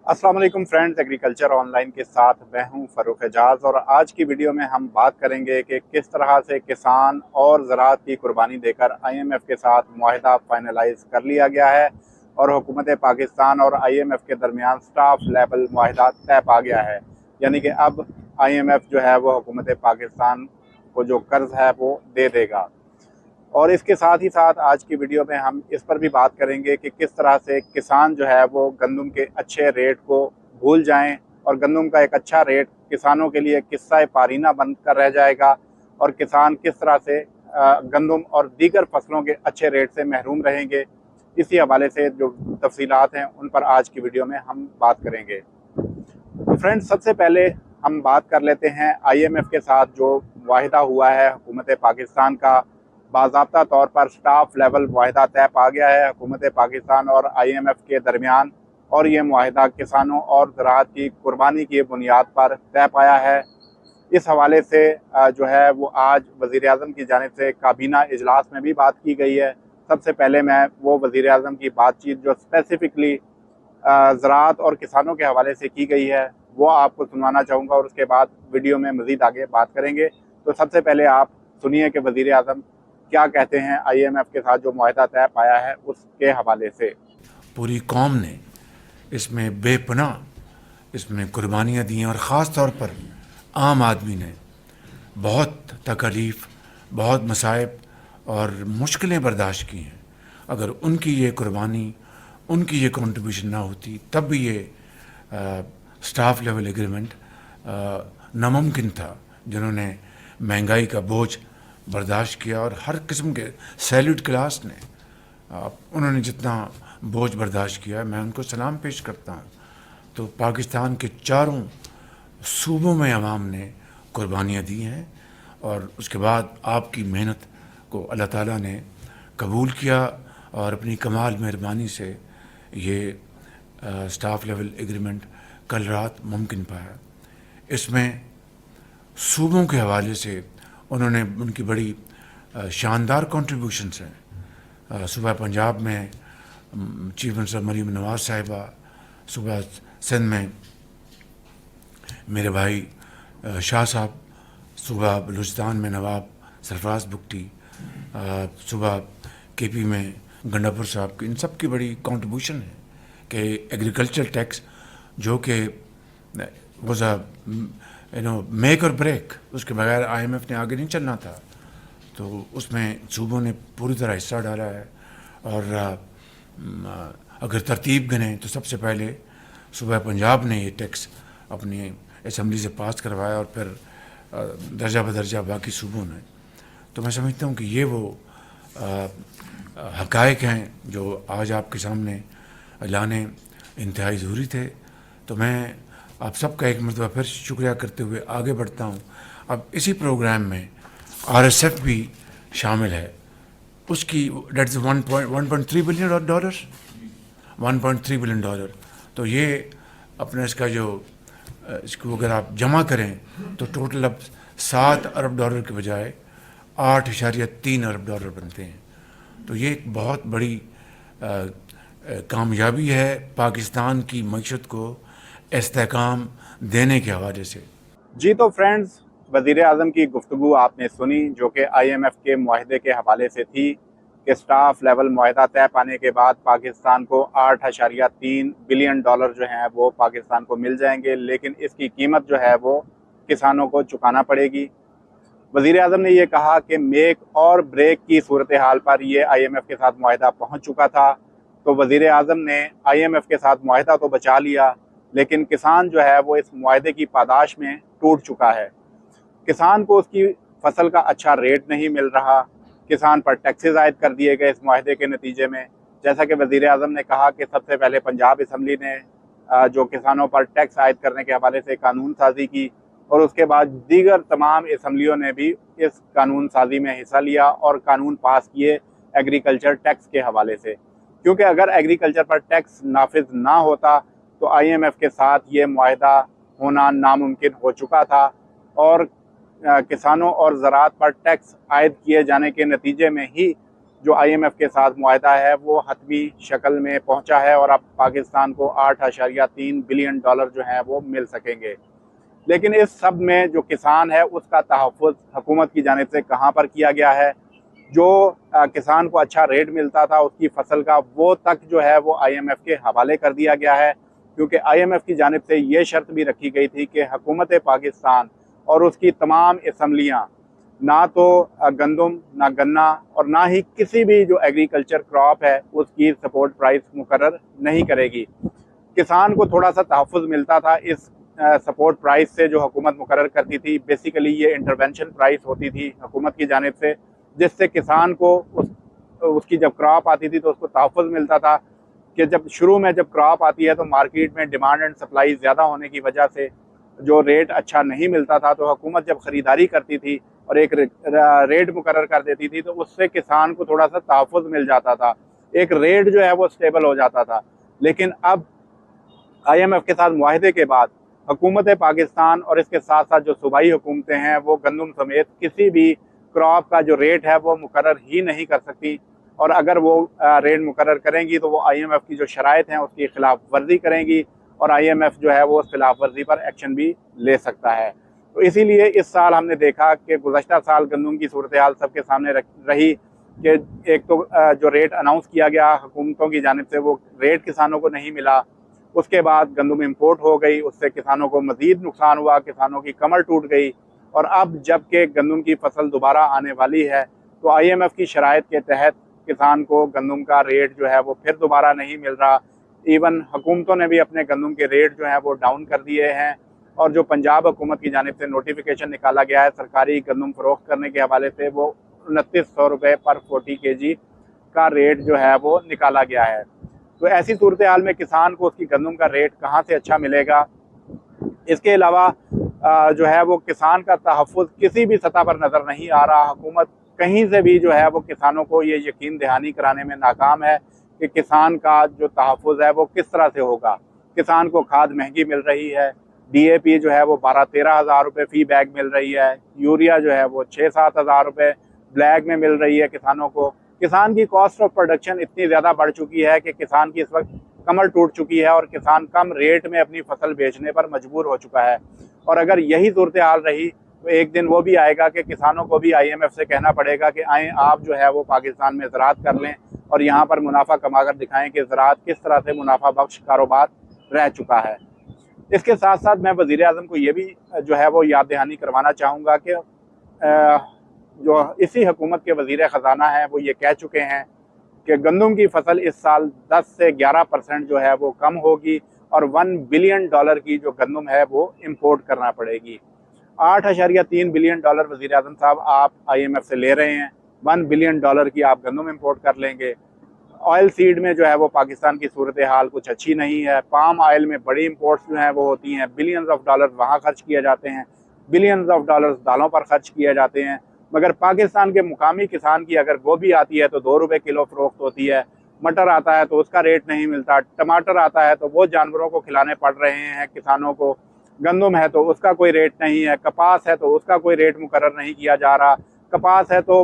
अस्सलाम वालेकुम friends, agriculture online के साथ मैं हूं फ़ारूक एजाज। और आज की वीडियो में हम बात करेंगे कि किस तरह से किसान और ज़राअत की कुर्बानी देकर आईएमएफ के साथ मुआहदा फाइनलाइज कर लिया गया है और हुकूमत पाकिस्तान और आईएमएफ के दरमियान स्टाफ लेवल मुआहदा तय पा गया है। यानी कि अब आईएमएफ जो है वो हुकूमत पाकिस्तान को जो कर्ज़ है वो दे देगा। और इसके साथ ही साथ आज की वीडियो में हम इस पर भी बात करेंगे कि किस तरह से किसान जो है वो गंदम के अच्छे रेट को भूल जाएं और गंदम का एक अच्छा रेट किसानों के लिए किस्सा पारीना बनकर रह जाएगा और किसान किस तरह से गंदम और दीगर फसलों के अच्छे रेट से महरूम रहेंगे। इसी हवाले से जो तफसीलात हैं उन पर आज की वीडियो में हम बात करेंगे। तो फ्रेंड्स, सबसे पहले हम बात कर लेते हैं आईएमएफ के साथ जो वाहिदा हुआ है हुकूमत पाकिस्तान का। बाज़ाब्ता तौर पर स्टाफ लेवल मुआहदा तय पा गया है हुकूमत पाकिस्तान और आईएमएफ के दरमियान, और ये मुआहदा किसानों और ज़राअत की कुर्बानी की बुनियाद पर तय पाया है। इस हवाले से जो है वो आज वज़ीर-ए-आज़म की जानिब से काबीना इजलास में भी बात की गई है। सबसे पहले मैं वो वज़ीर-ए-आज़म की बातचीत जो स्पेसिफ़िकली ज़राअत और किसानों के हवाले से की गई है वो आपको सुनवाना चाहूँगा और उसके बाद वीडियो में मज़ीद आगे बात करेंगे। तो सबसे पहले आप सुनिए कि वज़ीर-ए-आज़म क्या कहते हैं आईएमएफ के साथ जो मुआहदा तय पाया है उसके हवाले से। पूरी कौम ने इसमें बेपनाह इसमें कुर्बानियाँ दी हैं और ख़ास तौर पर आम आदमी ने बहुत तकलीफ़, बहुत मसाइब और मुश्किलें बर्दाश्त की हैं। अगर उनकी ये कुर्बानी, उनकी ये कंट्रीब्यूशन ना होती तब भी ये स्टाफ लेवल एग्रीमेंट नामुमकिन था। जिन्होंने महंगाई का बोझ बर्दाश्त किया और हर किस्म के सैल्यूट क्लास ने उन्होंने जितना बोझ बर्दाश्त किया, मैं उनको सलाम पेश करता हूँ। तो पाकिस्तान के चारों सूबों में अवाम ने कुर्बानियाँ दी हैं और उसके बाद आपकी मेहनत को अल्लाह ताला ने कबूल किया और अपनी कमाल मेहरबानी से ये स्टाफ लेवल एग्रीमेंट कल रात मुमकिन पाया। इसमें सूबों के हवाले से उन्होंने उनकी बड़ी शानदार कॉन्ट्रीब्यूशंस हैं। सूबा पंजाब में चीफ मिनिस्टर मरीम नवाज साहिबा, सूबा सिंध में मेरे भाई शाह साहब, सूबा बलूचिस्तान में नवाब सरफराज बुगटी, सूबा केपी में गंडापुर साहब की, इन सब की बड़ी कंट्रीब्यूशन है कि एग्रीकल्चर टैक्स जो कि वाज अ मेक और ब्रेक, उसके बगैर आईएमएफ ने आगे नहीं चलना था। तो उसमें सूबों ने पूरी तरह हिस्सा डाला है। और अगर तरतीब गिने तो सबसे पहले सूबा पंजाब ने ये टैक्स अपनी असम्बली से पास करवाया और फिर दर्जा बदर्जा बाकी सूबों ने। तो मैं समझता हूँ कि ये वो हक़ाइक़ हैं जो आज आपके सामने लाने इंतहाई ज़रूरी थे। तो मैं आप सबका एक मरतबा फिर शुक्रिया करते हुए आगे बढ़ता हूँ। अब इसी प्रोग्राम में आरएसएफ भी शामिल है, उसकी that is 1.3 billion dollar, 1.3 billion dollar. तो ये अपना इसका जो इसको अगर आप जमा करें तो टोटल अब 7 अरब डॉलर के बजाय 8.3 अरब डॉलर बनते हैं। तो ये एक बहुत बड़ी कामयाबी है पाकिस्तान की मईशत को इस्तेहकाम देने के हवाले से। जी तो फ्रेंड्स, वज़ीर-ए-आज़म की गुफ्तगू आपने सुनी जो कि आईएमएफ के मुआहदे के हवाले से थी कि स्टाफ लेवल मुआहदा तय पाने के बाद पाकिस्तान को 8.3 बिलियन डॉलर जो हैं वो पाकिस्तान को मिल जाएंगे, लेकिन इसकी कीमत जो है वो किसानों को चुकाना पड़ेगी। वज़ीर-ए-आज़म ने ये कहा कि मेक और ब्रेक की सूरत हाल पर ये आईएमएफ के साथ मुआहदा पहुँच चुका था। तो वज़ीर-ए-आज़म ने आईएमएफ के साथ मुआहदा तो बचा लिया, लेकिन किसान जो है वो इस मुआहदे की पादाश में टूट चुका है। किसान को उसकी फसल का अच्छा रेट नहीं मिल रहा, किसान पर टैक्सेस आयद कर दिए गए इस मुआहदे के नतीजे में। जैसा कि वज़ीर-ए-आज़म ने कहा कि सबसे पहले पंजाब असम्बली ने जो किसानों पर टैक्स आयद करने के हवाले से कानून साजी की और उसके बाद दीगर तमाम असम्बलियों ने भी इस कानून साजी में हिस्सा लिया और कानून पास किए एग्रीकल्चर टैक्स के हवाले से। क्योंकि अगर एग्रीकल्चर पर टैक्स नाफिज ना होता तो आईएमएफ के साथ ये मुआहदा होना नामुमकिन हो चुका था और किसानों और ज़राअत पर टैक्स आयद किए जाने के नतीजे में ही जो IMF के साथ मुआहदा है वो हतमी शक्ल में पहुंचा है और अब पाकिस्तान को 8.3 बिलियन डॉलर जो हैं वो मिल सकेंगे। लेकिन इस सब में जो किसान है उसका तहफ़्फ़ुज़ हुकूमत की जानिब से कहाँ पर किया गया है? जो किसान को अच्छा रेट मिलता था उसकी फसल का, वो तक जो है वो IMF के हवाले कर दिया गया है, क्योंकि IMF की जानिब से ये शर्त भी रखी गई थी कि हुकूमत पाकिस्तान और उसकी तमाम असम्बलियाँ ना तो गंदम, ना गन्ना और ना ही किसी भी जो एग्रीकल्चर क्रॉप है उसकी सपोर्ट प्राइस मुकर्रर नहीं करेगी। किसान को थोड़ा सा तहफ़्फ़ुज़ मिलता था इस सपोर्ट प्राइस से जो हुकूमत मुकर्रर करती थी। बेसिकली ये इंटरवेंशन प्राइस होती थी हुकूमत की जानिब से, जिससे किसान को उसकी जब क्रॉप आती थी तो उसको तहफ़्फ़ुज़ मिलता था कि जब शुरू में जब क्रॉप आती है तो मार्केट में डिमांड एंड सप्लाई ज़्यादा होने की वजह से जो रेट अच्छा नहीं मिलता था, तो हुकूमत जब ख़रीदारी करती थी और एक रेट मुकर्रर कर देती थी तो उससे किसान को थोड़ा सा तहफ़्फ़ुज़ मिल जाता था, एक रेट जो है वो स्टेबल हो जाता था। लेकिन अब IMF के साथ मुआहदे के बाद हुकूमत पाकिस्तान और इसके साथ साथ जो सूबाई हुकूमतें हैं वो गंदम समेत किसी भी क्रॉप का जो रेट है वो मुकर्रर ही नहीं कर सकती, और अगर वो रेट मुकर्रर करेंगी तो वो IMF की जो शराइत हैं उसकी खिलाफ वर्जी करेंगी और IMF जो है वो उस खिलाफ वर्जी पर एक्शन भी ले सकता है। तो इसीलिए इस साल हमने देखा कि गुज़श्ता साल गंदम की सूरत हाल सबके सामने रही कि एक तो जो रेट अनाउंस किया गया हुकूमतों की जानिब से वो रेट किसानों को नहीं मिला, उसके बाद गंदम इंपोर्ट हो गई, उससे किसानों को मज़ीद नुकसान हुआ, किसानों की कमर टूट गई। और अब जबकि गंदम की फसल दोबारा आने वाली है तो IMF की शराइत के तहत किसान को गंदम का रेट जो है वो फिर दोबारा नहीं मिल रहा। इवन हुकूमतों ने भी अपने गंदम के रेट जो हैं वो डाउन कर दिए हैं, और जो पंजाब हुकूमत की जानिब से नोटिफिकेशन निकाला गया है सरकारी गंदम फ़रोख्त करने के हवाले से, वो 2900 रुपये पर 40 kg का रेट जो है वो निकाला गया है। तो ऐसी सूरत हाल में किसान को उसकी गंदम का रेट कहाँ से अच्छा मिलेगा? इसके अलावा जो है वो किसान का तहफ़्फ़ुज़ किसी भी सतह पर नज़र नहीं आ रहा। हुकूमत कहीं से भी जो है वो किसानों को ये यकीन दहानी कराने में नाकाम है कि किसान का जो तहफ़्फ़ुज़ है वो किस तरह से होगा। किसान को खाद महंगी मिल रही है, DAP जो है वो 12-13 हज़ार रुपये फ़ी बैग मिल रही है, यूरिया जो है वो 6-7 हज़ार रुपये ब्लैक में मिल रही है किसानों को। किसान की कॉस्ट ऑफ प्रोडक्शन इतनी ज़्यादा बढ़ चुकी है कि किसान की इस वक्त कमर टूट चुकी है और किसान कम रेट में अपनी फसल बेचने पर मजबूर हो चुका है। और अगर यही सूरत हाल रही तो एक दिन वो भी आएगा कि किसानों को भी IMF से कहना पड़ेगा कि आएँ आप जो है वो पाकिस्तान में ज़राअत कर लें और यहाँ पर मुनाफा कमाकर दिखाएं कि ज़राअत किस तरह से मुनाफा बख्श कारोबार रह चुका है। इसके साथ साथ मैं वज़ीर आज़म को ये भी जो है वो याद दहानी करवाना चाहूँगा कि जो इसी हुकूमत के वज़ीर ख़जाना हैं वो ये कह चुके हैं कि गंदम की फसल इस साल 10 से 11% जो है वो कम होगी और 1 बिलियन डॉलर की जो गंदम है वो इम्पोर्ट करना पड़ेगी। 8.3 बिलियन डॉलर वज़ीर आज़म साहब आप IMF से ले रहे हैं, 1 बिलियन डॉलर की आप गंदम इम्पोर्ट कर लेंगे। ऑयल सीड में जो है वो पाकिस्तान की सूरत हाल कुछ अच्छी नहीं है। पाम ऑयल में बड़ी इंपोर्ट्स जो हैं वो होती हैं, बिलियंस ऑफ डॉलर वहाँ खर्च किए जाते हैं, बिलियंस ऑफ डॉलर्स दालों पर खर्च किए जाते हैं। मगर पाकिस्तान के मुकामी किसान की अगर गोभी आती है तो 2 रुपये किलो फ़रोख्त होती है, मटर आता है तो उसका रेट नहीं मिलता, टमाटर आता है तो वो जानवरों को खिलाने पड़ रहे हैं किसानों को, गंदम है तो उसका कोई रेट नहीं है, कपास है तो उसका कोई रेट मुकर्रर नहीं किया जा रहा। कपास है तो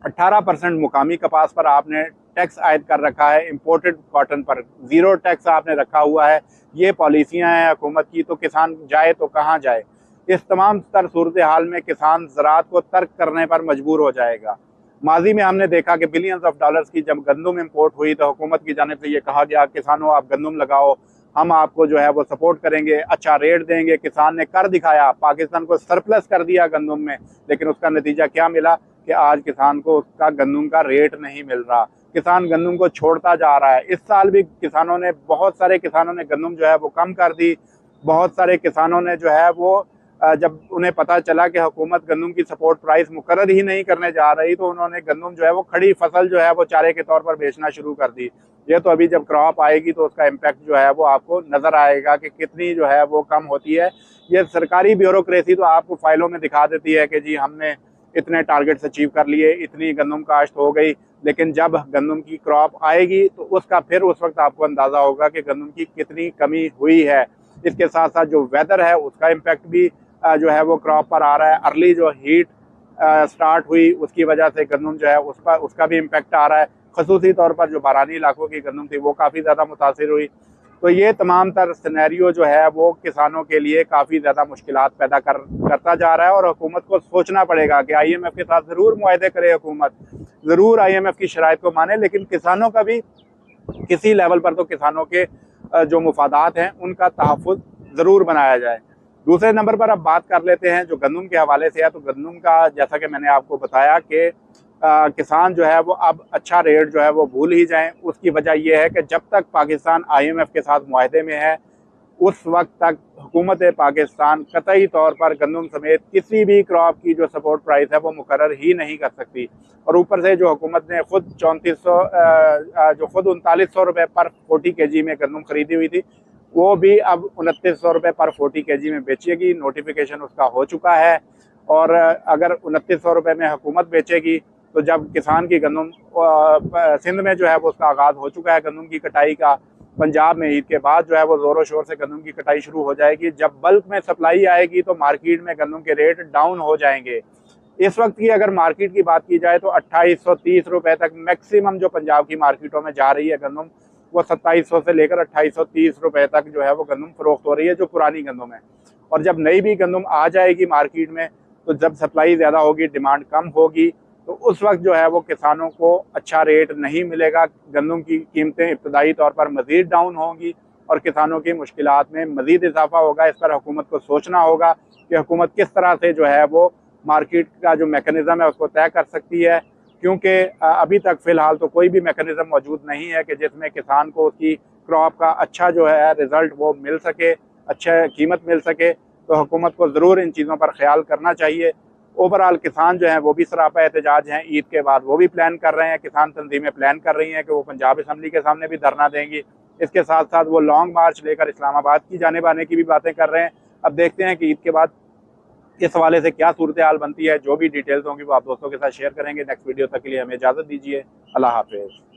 18% मुकामी कपास पर आपने टैक्स आयद कर रखा है, इंपोर्टेड कॉटन पर 0 टैक्स आपने रखा हुआ है। ये पॉलिसियाँ हैं हुकूमत की, तो किसान जाए तो कहाँ जाए? इस तमाम तर सूरत हाल में किसान ज़राअत को तर्क करने पर मजबूर हो जाएगा। माजी में हमने देखा कि बिलियंस ऑफ डॉलर्स की जब गंदम इंपोर्ट हुई तो हुकूमत की जानिब से ये कहा गया किसानों आप गंदम लगाओ, हम आपको जो है वो सपोर्ट करेंगे, अच्छा रेट देंगे। किसान ने कर दिखाया, पाकिस्तान को सरप्लस कर दिया गंदम में, लेकिन उसका नतीजा क्या मिला कि आज किसान को उसका गंदम का रेट नहीं मिल रहा, किसान गंदम को छोड़ता जा रहा है। इस साल भी किसानों ने, बहुत सारे किसानों ने गंदम जो है वो कम कर दी। बहुत सारे किसानों ने जो है वो जब उन्हें पता चला कि हुकूमत गंदम की सपोर्ट प्राइस मुकर्रर ही नहीं करने जा रही तो उन्होंने गंदम जो है वो खड़ी फसल जो है वो चारे के तौर पर बेचना शुरू कर दी। ये तो अभी जब क्रॉप आएगी तो उसका इम्पैक्ट जो है वो आपको नज़र आएगा कि कितनी जो है वो कम होती है। ये सरकारी ब्यूरोक्रेसी तो आपको फाइलों में दिखा देती है कि जी हमने इतने टारगेट्स अचीव कर लिए, इतनी गंदम काश्त हो गई, लेकिन जब गंदम की क्रॉप आएगी तो उसका फिर उस वक्त आपको अंदाज़ा होगा कि गंदम की कितनी कमी हुई है। इसके साथ साथ जो वेदर है उसका इम्पैक्ट भी जो है वो क्रॉप पर आ रहा है। अर्ली जो हीट स्टार्ट हुई, उसकी वजह से गंदम जो है उसका भी इम्पेक्ट आ रहा है। खसूसी तौर पर जो बारानी इलाकों की गंदम थी वो काफ़ी ज़्यादा मुतासिर हुई। तो ये तमाम तर सिनेरियो जो है वो किसानों के लिए काफ़ी ज़्यादा मुश्किलात पैदा करता जा रहा है और हुकूमत को सोचना पड़ेगा कि IMF के साथ ज़रूर मुआहदे करे हुकूमत, ज़रूर IMF की शराइत को माने, लेकिन किसानों का भी किसी लेवल पर तो किसानों के जो मुफादात हैं उनका तहफ़्फ़ुज़ ज़रूर बनाया जाए। दूसरे नंबर पर अब बात कर लेते हैं जो गंदम के हवाले से है। तो गंदम का जैसा कि मैंने आपको बताया कि किसान जो है वो अब अच्छा रेट जो है वो भूल ही जाएं। उसकी वजह यह है कि जब तक पाकिस्तान IMF के साथ मुआहदे में है उस वक्त तक हुकूमत पाकिस्तान कतई तौर पर गंदम समेत किसी भी क्रॉप की जो सपोर्ट प्राइस है वो मुकर्रर ही नहीं कर सकती। और ऊपर से जो हुकूमत ने खुद 3900 रुपये पर 40 kg में गंदम खरीदी हुई थी वो भी अब 2900 रुपये पर 40 kg में बेचेगी। नोटिफिकेशन उसका हो चुका है और अगर 2900 रुपये में हुकूमत बेचेगी तो जब किसान की गंदम सिंध में जो है वो उसका आगाज़ हो चुका है गंदम की कटाई का। पंजाब में ईद के बाद जो है वो ज़ोरों शोर से गंदम की कटाई शुरू हो जाएगी। जब बल्क में सप्लाई आएगी तो मार्केट में गंदम के रेट डाउन हो जाएंगे। इस वक्त की अगर मार्केट की बात की जाए तो 2830 रुपये तक मैक्सिमम जो पंजाब की मार्केटों में जा रही है गंदम, वो 2700 से लेकर 2830 रुपये तक जो है वो गंदम फरोख्त हो रही है जो पुरानी गंदम है। और जब नई भी गंदम आ जाएगी मार्केट में तो जब सप्लाई ज़्यादा होगी, डिमांड कम होगी, तो उस वक्त जो है वो किसानों को अच्छा रेट नहीं मिलेगा। गंदम की कीमतें इब्तदाई तौर पर मज़ीद डाउन होंगी और किसानों की मुश्किलात में मज़ीद इजाफा होगा। इस पर हुकूमत को सोचना होगा कि हुकूमत किस तरह से जो है वो मार्केट का जो मैकेनिज़्म है उसको तय कर सकती है, क्योंकि अभी तक फ़िलहाल तो कोई भी मैकेनिज़्म मौजूद नहीं है कि जिसमें किसान को उसकी क्रॉप का अच्छा जो है रिज़ल्ट वो मिल सके, अच्छा कीमत मिल सके। तो हुकूमत को ज़रूर इन चीज़ों पर ख्याल करना चाहिए। ओवरऑल किसान जो हैं वो भी सरापा एहतजाज हैं। ईद के बाद वो भी प्लान कर रहे हैं, किसान तंजीमें प्लान कर रही हैं कि वो पंजाब असम्बली के सामने भी धरना देंगी। इसके साथ साथ वो लॉन्ग मार्च लेकर इस्लामाबाद की जानिब आने की भी बातें कर रहे हैं। अब देखते हैं कि ईद के बाद इस हवाले से क्या सूरत हाल बनती है। जो भी डिटेल्स होंगी वो आप दोस्तों के साथ शेयर करेंगे। नेक्स्ट वीडियो तक के लिए हमें इजाज़त दीजिए। अल्लाह हाफिज़।